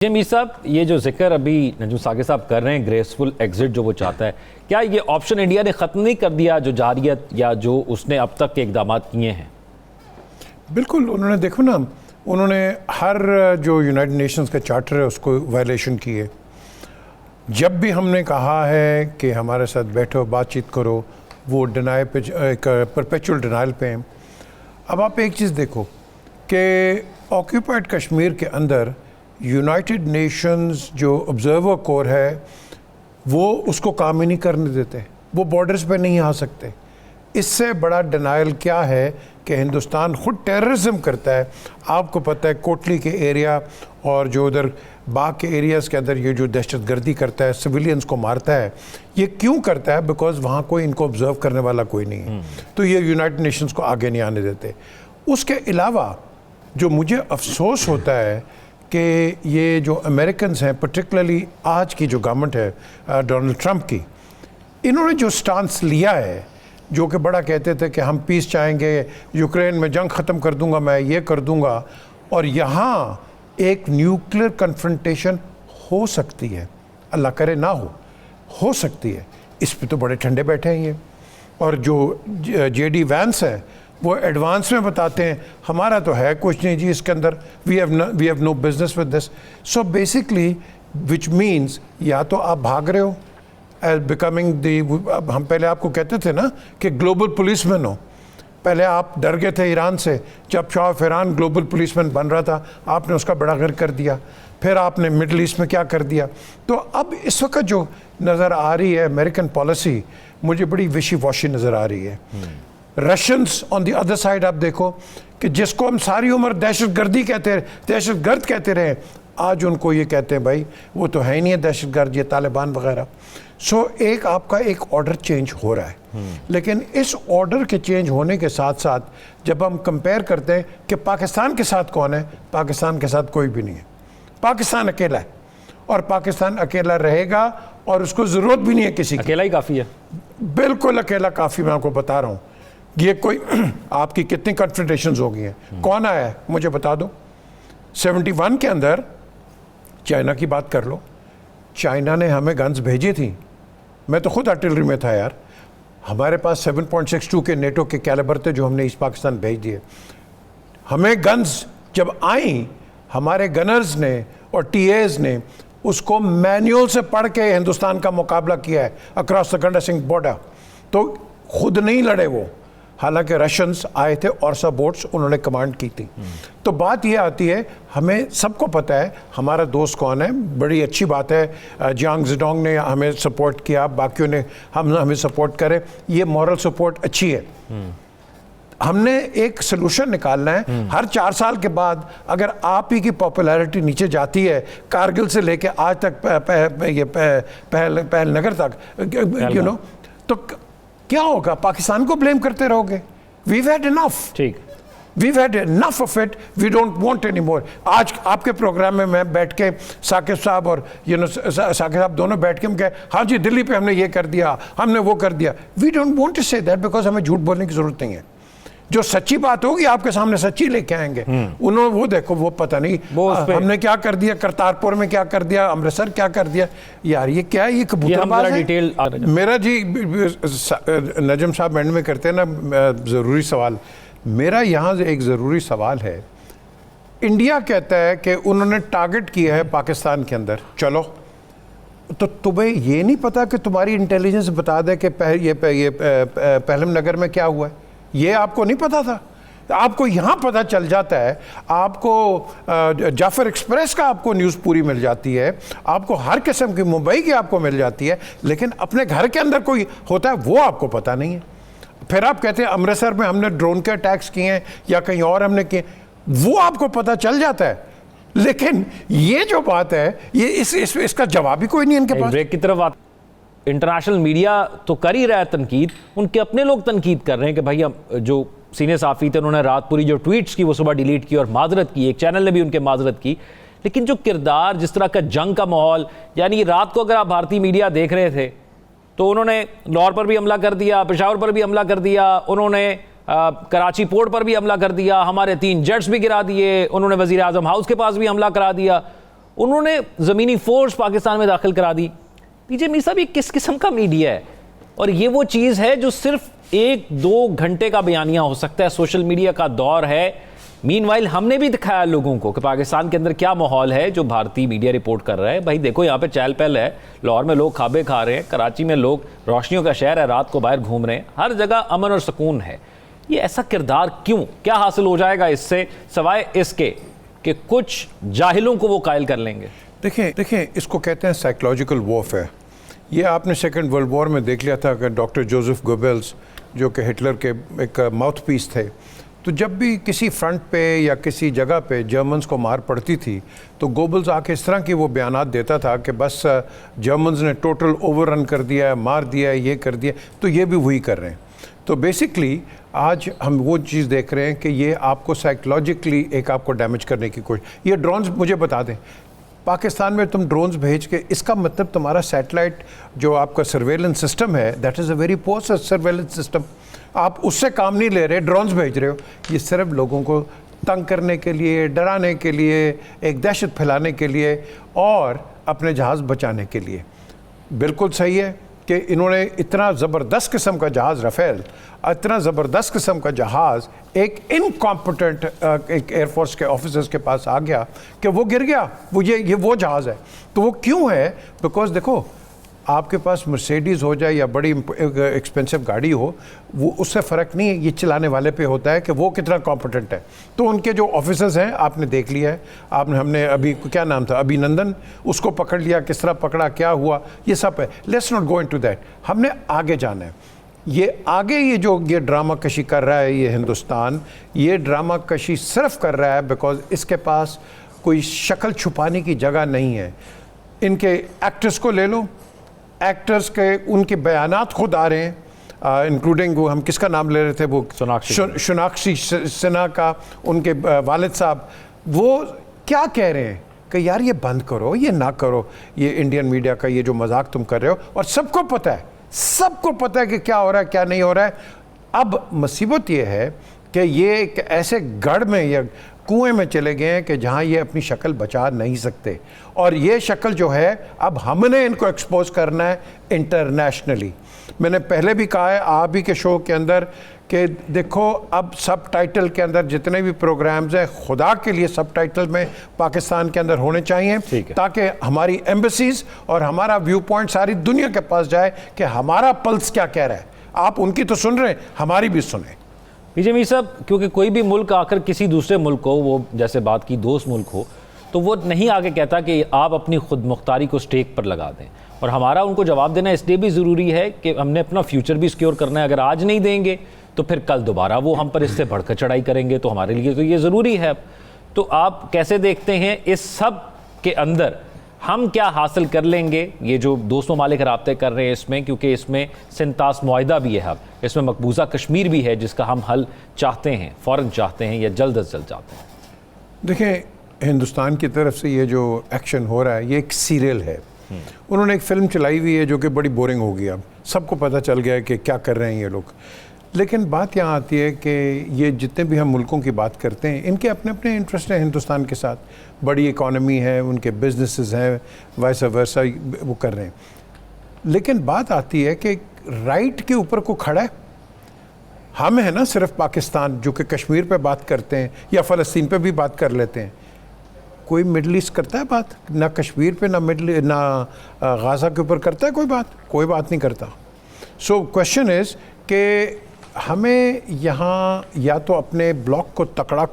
میر صاحب، یہ جو ذکر ابھی نجم ثاقب صاحب کر رہے ہیں گریسفل ایگزٹ جو وہ چاہتا ہے، کیا یہ آپشن انڈیا نے ختم نہیں کر دیا جو جاریت یا جو اس نے اب تک کے اقدامات کیے ہیں؟ بالکل، انہوں نے دیکھو نا، انہوں نے ہر جو یونائٹڈ نیشنز کا چارٹر ہے اس کو وائلیشن کی ہے۔ جب بھی ہم نے کہا ہے کہ ہمارے ساتھ بیٹھو بات چیت کرو، وہ ڈینائی پہ پرپیچول ڈینائل پہ ہیں۔ اب آپ ایک چیز دیکھو کہ آکیوپائڈ کشمیر کے اندر یونائٹڈ نیشنز جو آبزرور کور ہے وہ اس کو کام ہی نہیں کرنے دیتے، وہ بارڈرز پہ نہیں آ سکتے۔ اس سے بڑا ڈینائل کیا ہے کہ ہندوستان خود ٹیررزم کرتا ہے۔ آپ کو پتہ ہے کوٹلی کے ایریا اور جو ادھر باغ کے ایریاز کے اندر یہ جو دہشت گردی کرتا ہے، سویلینز کو مارتا ہے، یہ کیوں کرتا ہے؟ بیکاز وہاں کوئی ان کو آبزرو کرنے والا کوئی نہیں ہے، تو یہ یونائٹڈ نیشنز کو آگے نہیں آنے دیتے۔ اس کے علاوہ جو مجھے افسوس ہوتا ہے کہ یہ جو امریکنز ہیں، پرٹیکولرلی آج کی جو گورنمنٹ ہے ڈونلڈ ٹرمپ کی، انہوں نے جو سٹانس لیا ہے، جو کہ بڑا کہتے تھے کہ ہم پیس چاہیں گے، یوکرین میں جنگ ختم کر دوں گا، میں یہ کر دوں گا، اور یہاں ایک نیوکلیر کنفرنٹیشن ہو سکتی ہے، اللہ کرے نہ ہو سکتی ہے، اس پہ تو بڑے ٹھنڈے بیٹھے ہیں یہ۔ اور جو جے ڈی وینس ہے وہ ایڈوانس میں بتاتے ہیں ہمارا تو ہے کچھ نہیں جی اس کے اندر، we have no business with this. So basically which means یا تو آپ بھاگ رہے ہو ایز بیکمنگ دی، ہم پہلے آپ کو کہتے تھے نا کہ گلوبل پولیس مین ہو، پہلے آپ ڈر گئے تھے ایران سے، جب شاہ آف ایران گلوبل پولیس مین بن رہا تھا آپ نے اس کا بڑا غر کر دیا، پھر آپ نے مڈل ایسٹ میں کیا کر دیا۔ تو اب اس وقت جو نظر آ رہی ہے امریکن پالیسی مجھے بڑی وشی واشی نظر آ رہی ہے۔ Russians on the other side آپ دیکھو کہ جس کو ہم ساری عمر دہشت گردی کہتے ہیں، دہشت گرد کہتے رہے، آج ان کو یہ کہتے ہیں بھائی وہ تو ہے ہی نہیں ہے دہشت گرد، یہ طالبان وغیرہ۔ سو ایک آپ کا ایک آرڈر چینج ہو رہا ہے، لیکن اس آرڈر کے چینج ہونے کے ساتھ ساتھ جب ہم کمپیئر کرتے ہیں کہ پاکستان کے ساتھ کون ہے، پاکستان کے ساتھ کوئی بھی نہیں ہے، پاکستان اکیلا ہے، اور پاکستان اکیلا رہے گا، اور اس کو ضرورت بھی نہیں ہے کسی کی، اکیلا ہی کافی ہے، بالکل اکیلا کافی۔ میں آپ کو بتا رہا ہوں یہ کوئی آپ کی کتنی کنفرنٹیشنز ہو گئی ہیں، کون آیا ہے مجھے بتا دو۔ 71 کے اندر چائنا کی بات کر لو، چائنا نے ہمیں گنز بھیجی تھیں، میں تو خود آرٹلری میں تھا یار، ہمارے پاس 7.62 کے نیٹو کے کیلیبر تھے جو ہم نے ایسٹ پاکستان بھیج دیے۔ ہمیں گنز جب آئیں ہمارے گنرز نے اور ٹی ایز نے اس کو مینیول سے پڑھ کے ہندوستان کا مقابلہ کیا ہے across the Gunda Singh border, تو خود نہیں لڑے وہ، حالانکہ رشینز آئے تھے، اورسا بوٹس انہوں نے کمانڈ کی تھی۔ تو بات یہ آتی ہے، ہمیں سب کو پتہ ہے ہمارا دوست کون ہے، بڑی اچھی بات ہے جیانگ زیڈونگ نے ہمیں سپورٹ کیا، باقیوں نے ہمیں سپورٹ کرے، یہ مورل سپورٹ اچھی ہے۔ ہم نے ایک سلوشن نکالنا ہے، ہر 4 سال کے بعد اگر آپ ہی کی پاپولیرٹی نیچے جاتی ہے، کارگل سے لے کے آج تک پہل نگر تک، یو نو، تو کیا ہوگا؟ پاکستان کو بلیم کرتے رہو گے؟ we've had enough، ٹھیک، we've had enough of it, we don't want any more۔ آج آپ کے پروگرام میں میں بیٹھ کے ثاقب صاحب اور ثاقب صاحب دونوں بیٹھ کے ہم کہے ہاں جی دلی پہ ہم نے یہ کر دیا، ہم نے وہ کر دیا، we don't want to say that because ہمیں جھوٹ بولنے کی ضرورت نہیں ہے۔ جو سچی بات ہوگی آپ کے سامنے سچی لے کے آئیں گے۔ انہوں وہ دیکھو وہ پتہ نہیں ہم نے کیا کر دیا، کرتارپور میں کیا کر دیا، امرتسر کیا کر دیا، یار یہ کیا ہے، یہ کبوتر باز ہے۔ میرا جی نجم صاحب اینڈ میں کرتے ہیں نا ضروری سوال، میرا یہاں سے ایک ضروری سوال ہے۔ انڈیا کہتا ہے کہ انہوں نے ٹارگٹ کیا ہے پاکستان کے اندر، چلو تو تمہیں یہ نہیں پتا کہ تمہاری انٹیلیجنس بتا دے کہ یہ پہلم نگر میں کیا ہوا ہے؟ یہ آپ کو نہیں پتا تھا؟ آپ کو یہاں پتہ چل جاتا ہے، آپ کو جعفر ایکسپریس کا آپ کو نیوز پوری مل جاتی ہے، آپ کو ہر قسم کی ممبئی کی آپ کو مل جاتی ہے، لیکن اپنے گھر کے اندر کوئی ہوتا ہے وہ آپ کو پتہ نہیں ہے۔ پھر آپ کہتے ہیں امرتسر میں ہم نے ڈرون کے اٹیکس کیے ہیں یا کہیں اور ہم نے کیے، وہ آپ کو پتہ چل جاتا ہے، لیکن یہ جو بات ہے یہ اس کا جواب ہی کوئی نہیں ان کے پاس۔ بریک کی طرف آتے، انٹرنیشنل میڈیا تو کر ہی رہا ہے تنقید، ان کے اپنے لوگ تنقید کر رہے ہیں کہ بھائی جو سینئر صحافی تھے انہوں نے رات پوری جو ٹویٹس کی وہ صبح ڈیلیٹ کی اور معذرت کی، ایک چینل نے بھی ان کے معذرت کی، لیکن جو کردار جس طرح کا جنگ کا ماحول، یعنی رات کو اگر آپ بھارتی میڈیا دیکھ رہے تھے تو انہوں نے لاہور پر بھی حملہ کر دیا، پشاور پر بھی حملہ کر دیا، انہوں نے کراچی پورٹ پر بھی حملہ کر دیا، ہمارے 3 جیٹس بھی گرا دیے، انہوں نے وزیر اعظم ہاؤس کے پاس بھی حملہ کرا دیا، انہوں نے زمینی فورس پاکستان میں داخل کرا دی. پی جے میر صاحب یہ کس قسم کا میڈیا ہے؟ اور یہ وہ چیز ہے جو صرف 1-2 گھنٹے کا بیانیہ ہو سکتا ہے. سوشل میڈیا کا دور ہے. مین وائل ہم نے بھی دکھایا لوگوں کو کہ پاکستان کے اندر کیا ماحول ہے جو بھارتی میڈیا رپورٹ کر رہا ہے. بھائی دیکھو یہاں پہ چہل پہل ہے, لاہور میں لوگ کھابے کھا رہے ہیں, کراچی میں لوگ روشنیوں کا شہر ہے, رات کو باہر گھوم رہے ہیں, ہر جگہ امن اور سکون ہے. یہ ایسا کردار کیوں؟ کیا حاصل ہو جائے گا اس سے سوائے اس کے کہ کچھ جاہلوں کو وہ قائل کر لیں گے؟ دیکھیں اس کو کہتے ہیں سائیکولوجیکل وارفیئر. یہ آپ نے سیکنڈ ورلڈ وار میں دیکھ لیا تھا کہ ڈاکٹر جوزف گوبلز جو کہ ہٹلر کے ایک ماؤتھ پیس تھے, تو جب بھی کسی فرنٹ پہ یا کسی جگہ پہ جرمنز کو مار پڑتی تھی تو گوبلز آ کے اس طرح کی وہ بیانات دیتا تھا کہ بس جرمنز نے ٹوٹل اوور رن کر دیا ہے, مار دیا ہے, یہ کر دیا. تو یہ بھی وہی کر رہے ہیں. تو بیسکلی آج ہم وہ چیز دیکھ رہے ہیں کہ یہ آپ کو سائیکولوجیکلی ایک آپ کو ڈیمیج کرنے کی کوشش. یہ ڈرونز مجھے بتا دیں, پاکستان میں تم ڈرونز بھیج کے, اس کا مطلب تمہارا سیٹلائٹ جو آپ کا سرویلنس سسٹم ہے that is a very poor surveillance system. آپ اس سے کام نہیں لے رہے, ڈرونز بھیج رہے ہو. یہ صرف لوگوں کو تنگ کرنے کے لیے, ڈرانے کے لیے, ایک دہشت پھیلانے کے لیے اور اپنے جہاز بچانے کے لیے. بالکل صحیح ہے کہ انہوں نے اتنا زبردست قسم کا جہاز رافیل, اتنا زبردست قسم کا جہاز ایک انکمپٹنٹ ایک ایئر فورس کے آفیسرز کے پاس آ گیا کہ وہ گر گیا. یہ وہ جہاز ہے. تو وہ کیوں ہے؟ بیکاز دیکھو آپ کے پاس مرسیڈیز ہو جائے یا بڑی ایکسپینسو گاڑی ہو, وہ اس سے فرق نہیں ہے, یہ چلانے والے پہ ہوتا ہے کہ وہ کتنا کمپٹنٹ ہے. تو ان کے جو آفیسرز ہیں آپ نے دیکھ لیا ہے, ہم نے ابھی کیا نام تھا, ابھی نندن, اس کو پکڑ لیا, کس طرح پکڑا, کیا ہوا, یہ سب ہے. Let's not go into that. ہم نے آگے جانا ہے. یہ جو ڈرامہ کشی کر رہا ہے یہ ہندوستان, یہ ڈرامہ کشی صرف کر رہا ہے بیکاز اس کے پاس کوئی شکل چھپانے کی جگہ نہیں ہے. ان کے ایکٹرز کو لے لو, ایکٹرز کے ان کے بیانات خود آ رہے ہیں, انکلوڈنگ وہ ہم کس کا نام لے رہے تھے, وہ سوناکشی سنہا کا, ان کے والد صاحب, وہ کیا کہہ رہے ہیں کہ یار یہ بند کرو, یہ نہ کرو, یہ انڈین میڈیا کا یہ جو مذاق تم کر رہے ہو. اور سب کو پتہ ہے کہ کیا ہو رہا ہے کیا نہیں ہو رہا ہے. اب مصیبت یہ ہے کہ یہ ایک ایسے گڑھ میں یا کنویں میں چلے گئے ہیں کہ جہاں یہ اپنی شکل بچا نہیں سکتے. اور یہ شکل جو ہے اب ہم نے ان کو ایکسپوز کرنا ہے انٹرنیشنلی. میں نے پہلے بھی کہا ہے آپ ہی کے شو کے اندر کہ دیکھو اب سب ٹائٹل کے اندر جتنے بھی پروگرامز ہیں, خدا کے لیے سب ٹائٹل میں پاکستان کے اندر ہونے چاہیے تاکہ ہماری ایمبیسیز اور ہمارا ویو پوائنٹ ساری دنیا کے پاس جائے کہ ہمارا پلس کیا کہہ رہا ہے. آپ ان کی تو سن رہے ہیں, ہماری بھی سنیں. پی جے میر صاحب, کیونکہ کوئی بھی ملک آ کر کسی دوسرے ملک کو, وہ جیسے بات کی دوست ملک ہو, تو وہ نہیں آگے کہتا کہ آپ اپنی خود مختاری کو سٹیک پر لگا دیں. اور ہمارا ان کو جواب دینا اس لیے بھی ضروری ہے کہ ہم نے اپنا فیوچر بھی سیکیور کرنا ہے. اگر آج نہیں دیں گے تو پھر کل دوبارہ وہ ہم پر اس سے بڑھ کر چڑھائی کریں گے, تو ہمارے لیے تو یہ ضروری ہے. تو آپ کیسے دیکھتے ہیں اس سب کے اندر ہم کیا حاصل کر لیں گے؟ یہ جو دوست ممالک رابطے کر رہے ہیں اس میں, کیونکہ اس میں سنتاس معاہدہ بھی ہے, اس میں مقبوضہ کشمیر بھی ہے جس کا ہم حل چاہتے ہیں, فوراً چاہتے ہیں یا جلد از جلد چاہتے ہیں. دیکھیں ہندوستان کی طرف سے یہ جو ایکشن ہو رہا ہے یہ ایک سیریل ہے. انہوں نے ایک فلم چلائی ہوئی ہے جو کہ بڑی بورنگ ہو گئی, اب سب کو پتہ چل گیا ہے کہ کیا کر رہے ہیں یہ لوگ. لیکن بات یہاں آتی ہے کہ یہ جتنے بھی ہم ملکوں کی بات کرتے ہیں ان کے اپنے اپنے انٹرسٹ ہیں ہندوستان کے ساتھ. بڑی اکانومی ہے, ان کے بزنسز ہیں, ویسا ویسا وہ کر رہے ہیں. لیکن بات آتی ہے کہ رائٹ کے اوپر کو کھڑا ہے. ہم ہیں نا صرف پاکستان جو کہ کشمیر پہ بات کرتے ہیں یا فلسطین پہ بھی بات کر لیتے ہیں. کوئی مڈل ایسٹ کرتا ہے بات؟ نہ کشمیر پہ, نہ غازہ کے اوپر کرتا ہے کوئی بات نہیں کرتا. سو کویشچن از کہ ہمیں یہاں یا تو اپنے بلاک کو تکڑا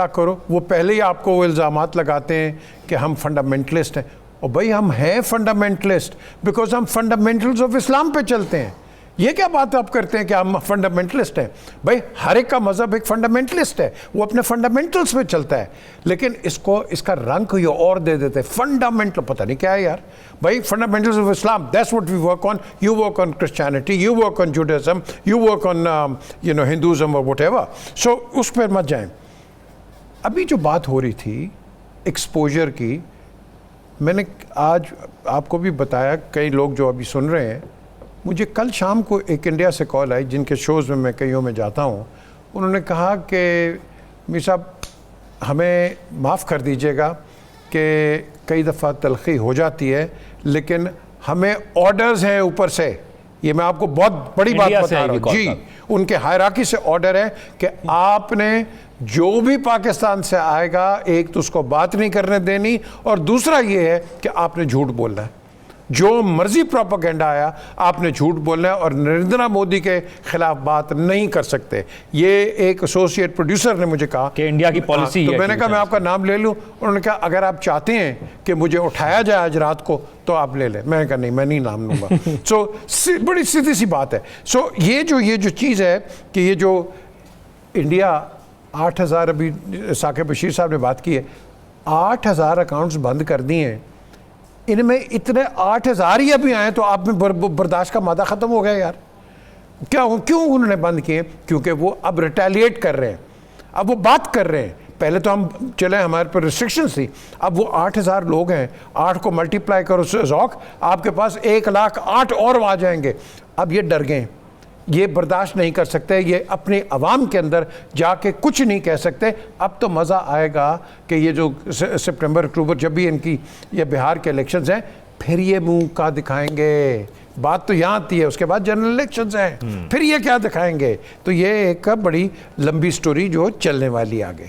کرو. وہ پہلے ہی آپ کو وہ الزامات لگاتے ہیں کہ ہم فنڈامنٹلسٹ ہیں. اور بھائی ہم ہیں فنڈامنٹلسٹ بیکاز ہم فنڈامنٹلز آف اسلام پہ چلتے ہیں. یہ کیا بات آپ کرتے ہیں کہ ہم فنڈامنٹلسٹ ہیں؟ بھائی ہر ایک کا مذہب ایک فنڈامنٹلسٹ ہے, وہ اپنے فنڈامنٹلز پہ چلتا ہے. لیکن اس کا رنگ کوئی اور دے دیتے ہیں, فنڈامنٹل پتہ نہیں کیا ہے یار. بھائی fundamentals of Islam, that's what we work on. You work on Christianity, you work on Judaism, you work on Hinduism اور واٹ ایور. سو اس پہ مت جائیں. ابھی جو بات ہو رہی تھی ایکسپوجر کی, میں نے آج آپ کو بھی بتایا, کئی لوگ جو ابھی سن رہے ہیں, مجھے کل شام کو ایک انڈیا سے کال آئی جن کے شوز میں کئیوں میں جاتا ہوں. انہوں نے کہا کہ میر صاحب ہمیں معاف کر دیجیے گا کہ کئی دفعہ تلخی ہو جاتی ہے لیکن ہمیں آرڈرز ہیں اوپر سے. یہ میں آپ کو بہت بڑی بات انڈیا سے بتا رہا ہے ہوں جی, ان کے ہائرارکی سے آرڈر ہے کہ آپ نے جو بھی پاکستان سے آئے گا ایک تو اس کو بات نہیں کرنے دینی, اور دوسرا یہ ہے کہ آپ نے جھوٹ بولنا ہے. جو مرضی پروپیگنڈا آیا آپ نے جھوٹ بولنا ہے, اور نریندر مودی کے خلاف بات نہیں کر سکتے. یہ ایک ایسوسیٹ پروڈیوسر نے مجھے کہا کہ انڈیا کی پالیسی تو ہے. میں نے کہا میں آپ کا نام لے لوں. انہوں نے کہا اگر آپ چاہتے ہیں کہ مجھے اٹھایا جائے آج رات کو تو آپ لے لیں. میں نے کہا نہیں, میں نہیں نام لوں گا. سو بڑی سیدھی سی بات ہے. سو یہ جو چیز ہے کہ یہ جو انڈیا 8,000 ابھی ثاقب بشیر صاحب نے بات کی ہے, 8,000 اکاؤنٹس بند کر دیے ہیں. ان میں اتنے 8,000 ہی ابھی آئے تو آپ میں برداشت کا مادہ ختم ہو گیا یار. کیوں انہوں نے بند کیے؟ کیونکہ وہ اب ریٹیلیٹ کر رہے ہیں, اب وہ بات کر رہے ہیں. پہلے تو ہم چلے ہمارے پر ریسٹرکشنز تھی, اب وہ 8,000 لوگ ہیں, 8 کو ملٹیپلائی کرو ذوق, آپ کے پاس 1,08,000 اور آ جائیں گے. اب یہ ڈر گئے, یہ برداشت نہیں کر سکتے, یہ اپنے عوام کے اندر جا کے کچھ نہیں کہہ سکتے. اب تو مزہ آئے گا کہ یہ جو سپٹمبر اکتوبر جب بھی ان کی یہ بہار کے الیکشنز ہیں, پھر یہ منہ کا دکھائیں گے. بات تو یہاں آتی ہے, اس کے بعد جنرل الیکشنز ہیں, پھر یہ کیا دکھائیں گے. تو یہ ایک بڑی لمبی سٹوری جو چلنے والی آگے.